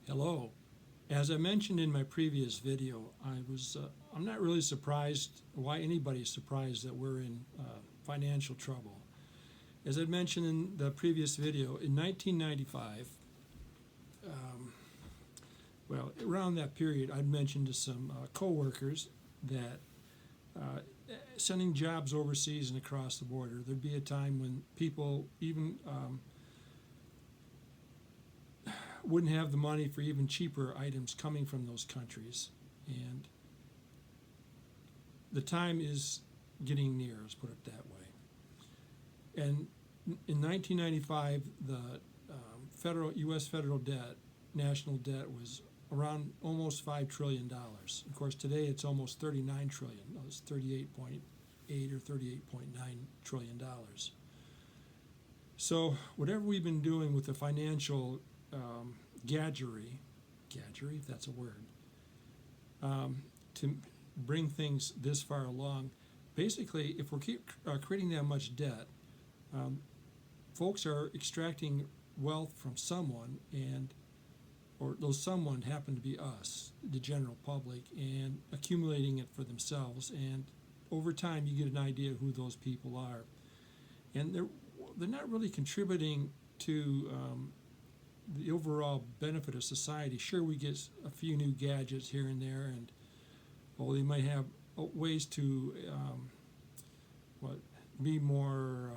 Hello. As I mentioned in my previous video, I'm not really surprised why anybody's surprised that we're in financial trouble. As I mentioned in the previous video, in 1995, around that period, I'd mentioned to some coworkers that sending jobs overseas and across the border, there'd be a time when people even wouldn't have the money for even cheaper items coming from those countries. And the time is getting near, let's put it that way. And in 1995, the U.S. federal debt, national debt, was around almost $5 trillion. Of course, today it's almost $39 trillion. It's 38.8 or $38.9 trillion. So whatever we've been doing with the financial gadgery, if that's a word, to bring things this far along, basically, if we keep creating that much debt, folks are extracting wealth from someone, or those someone happen to be us, the general public, and accumulating it for themselves. And over time, you get an idea of who those people are, and they're not really contributing to the overall benefit of society. Sure, we get a few new gadgets here and there, and they might have ways to be more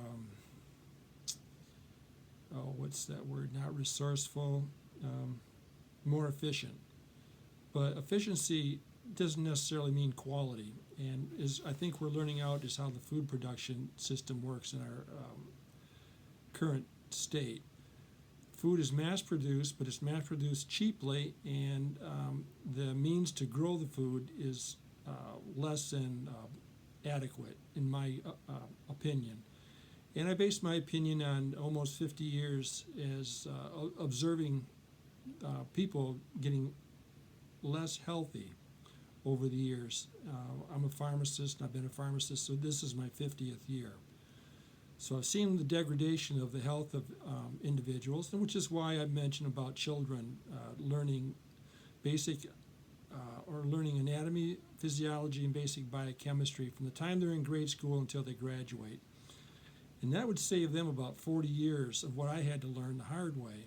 what's that word? Not resourceful, more efficient. But efficiency doesn't necessarily mean quality, and I think we're learning out is how the food production system works in our current state. Food is mass-produced, but it's mass-produced cheaply, and the means to grow the food is less than adequate, in my opinion. And I base my opinion on almost 50 years as observing people getting less healthy over the years. I'm a pharmacist, and I've been a pharmacist, so this is my 50th year. So I've seen the degradation of the health of individuals, which is why I mentioned about children learning basic or learning anatomy, physiology, and basic biochemistry from the time they're in grade school until they graduate. And that would save them about 40 years of what I had to learn the hard way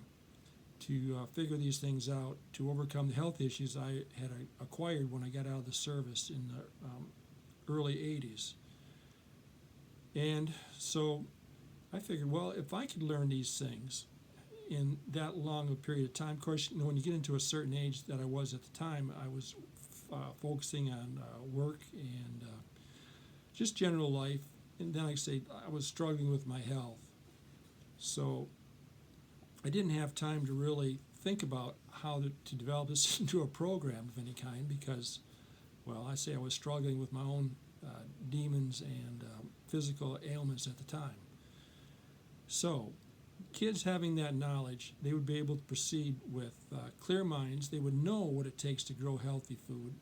to figure these things out, to overcome the health issues I had acquired when I got out of the service in the early 80s. And so I figured, well, if I could learn these things in that long a period of time, of course, when you get into a certain age that I was at the time, I was focusing on work and just general life. And then, like I say, I was struggling with my health. So I didn't have time to really think about how to develop this into a program of any kind because, well, I was struggling with my own demons and physical ailments at the time. So kids having that knowledge, they would be able to proceed with clear minds. They would know what it takes to grow healthy food,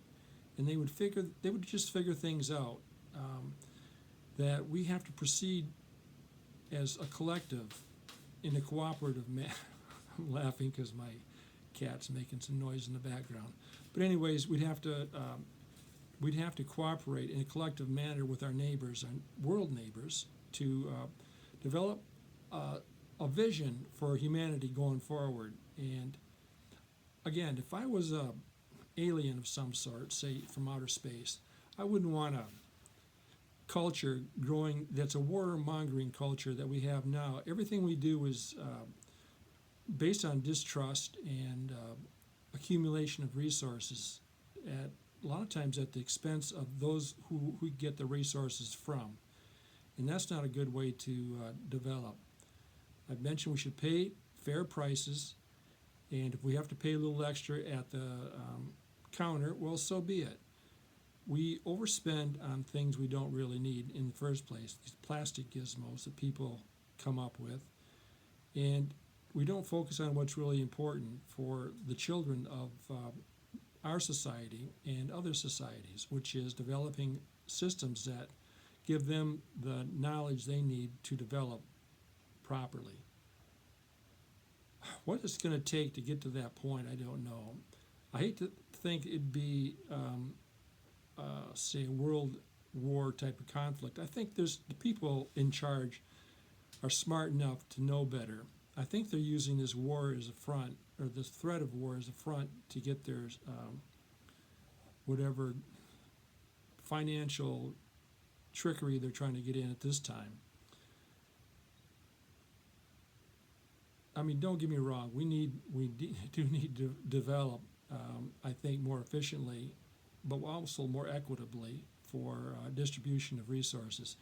and they would just figure things out. That we have to proceed as a collective in a cooperative manner. I'm laughing because my cat's making some noise in the background. But anyways, we'd have to cooperate in a collective manner with our neighbors, our world neighbors, to develop a vision for humanity going forward. And again, if I was a alien of some sort, say from outer space, I wouldn't want a culture growing that's a warmongering culture that we have now. Everything we do is based on distrust and accumulation of resources, at a lot of times at the expense of those who we get the resources from. And that's not a good way to develop. I've mentioned we should pay fair prices, and if we have to pay a little extra at the counter, well, so be it. We overspend on things we don't really need in the first place, these plastic gizmos that people come up with, and we don't focus on what's really important for the children of our society and other societies, which is developing systems that give them the knowledge they need to develop properly. what it's going to take to get to that point, I don't know. I hate to think it'd be, say, a world war type of conflict. I think there's the people in charge are smart enough to know better. I think they're using this war as a front, or this threat of war as a front, to get their whatever financial trickery they're trying to get in at this time. I mean, don't get me wrong. We do need to develop, I think, more efficiently, but also more equitably for distribution of resources.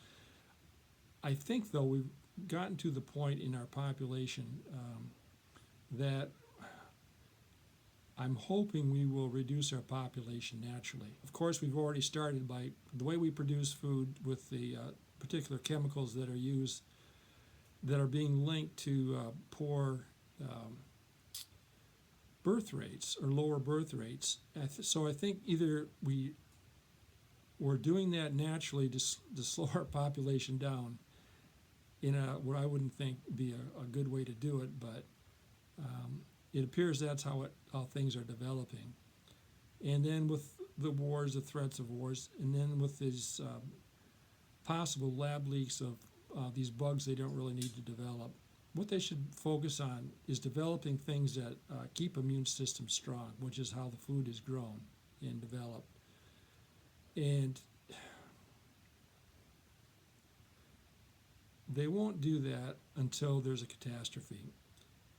I think, though, we've gotten to the point in our population that I'm hoping we will reduce our population naturally. Of course, we've already started by the way we produce food with the particular chemicals that are used, that are being linked to poor birth rates or lower birth rates. So I think either we're doing that naturally to slow our population down in what I wouldn't think be a good way to do it, but it appears that's how things are developing. And then with the wars, the threats of wars, and then with these possible lab leaks of these bugs they don't really need to develop, what they should focus on is developing things that keep immune systems strong, which is how the food is grown and developed. And they won't do that until there's a catastrophe.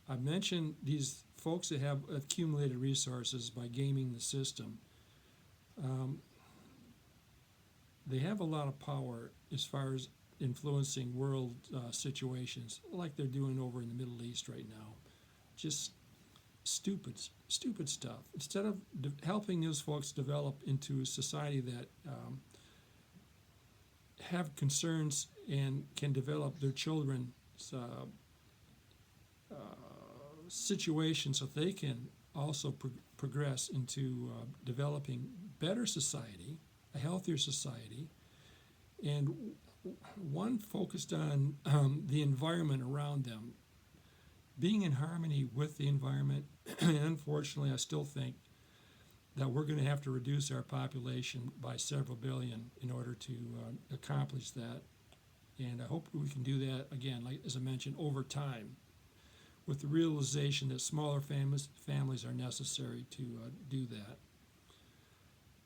I mentioned these folks that have accumulated resources by gaming the system. They have a lot of power as far as influencing world situations, like they're doing over in the Middle East right now. Just stupid stuff. Instead of helping those folks develop into a society that have concerns and can develop their children's situations so they can also progress into developing better society, a healthier society, and one focused on the environment around them, being in harmony with the environment. And unfortunately, I still think that we're going to have to reduce our population by several billion in order to accomplish that. And I hope we can do that, again, like as I mentioned, over time, with the realization that smaller families are necessary to do that.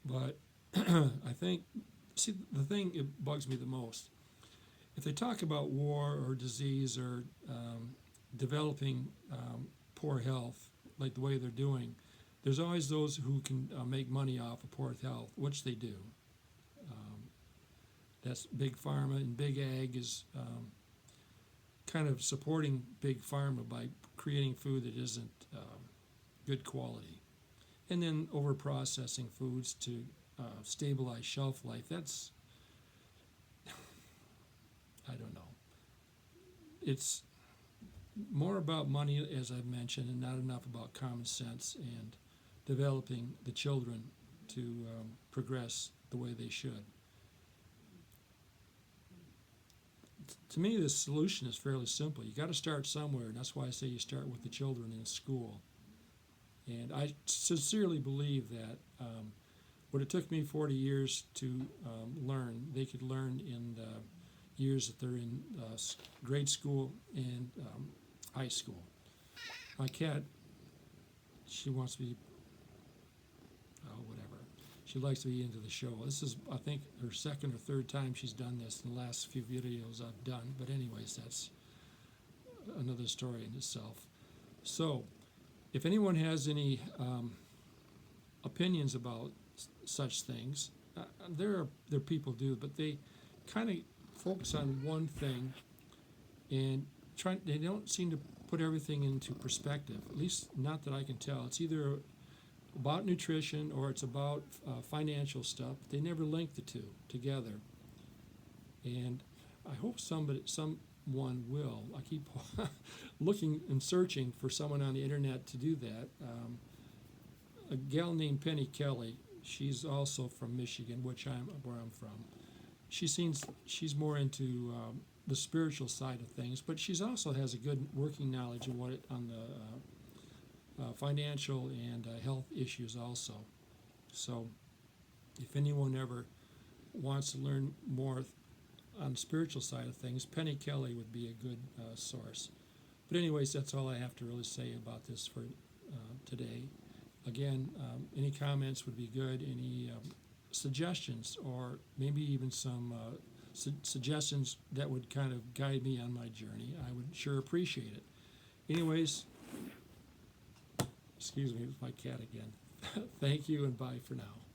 But I think, see, the thing that bugs me the most, if they talk about war or disease or developing poor health, like the way they're doing, there's always those who can make money off of poor health, which they do. That's big pharma, and big ag is kind of supporting big pharma by creating food that isn't good quality, and then over processing foods to stabilize shelf life. That's, I don't know. It's more about money, as I've mentioned, and not enough about common sense and developing the children to progress the way they should. To me, the solution is fairly simple. You got to start somewhere, and that's why I say you start with the children in school. And I sincerely believe that what it took me 40 years to learn, they could learn in the years that they're in grade school and high school. My cat, she wants to be, whatever. She likes to be into the show. This is, I think, her second or third time she's done this in the last few videos I've done. But anyways, that's another story in itself. So, if anyone has any opinions about such things, there are people do, but they kind of focus on one thing and they don't seem to put everything into perspective, at least not that I can tell. It's either about nutrition or it's about financial stuff. They never link the two together. And I hope someone will. I keep looking and searching for someone on the internet to do that. A gal named Penny Kelly, she's also from Michigan, where I'm from. She's more into the spiritual side of things, but she's also has a good working knowledge of what it, on the financial and health issues also. So if anyone ever wants to learn more on the spiritual side of things, Penny Kelly would be a good source. But anyways, that's all I have to really say about this for today. Again, any comments would be good. Any suggestions, or maybe even some suggestions that would kind of guide me on my journey, I would sure appreciate it. Anyways, excuse me, it's my cat again. Thank you and bye for now.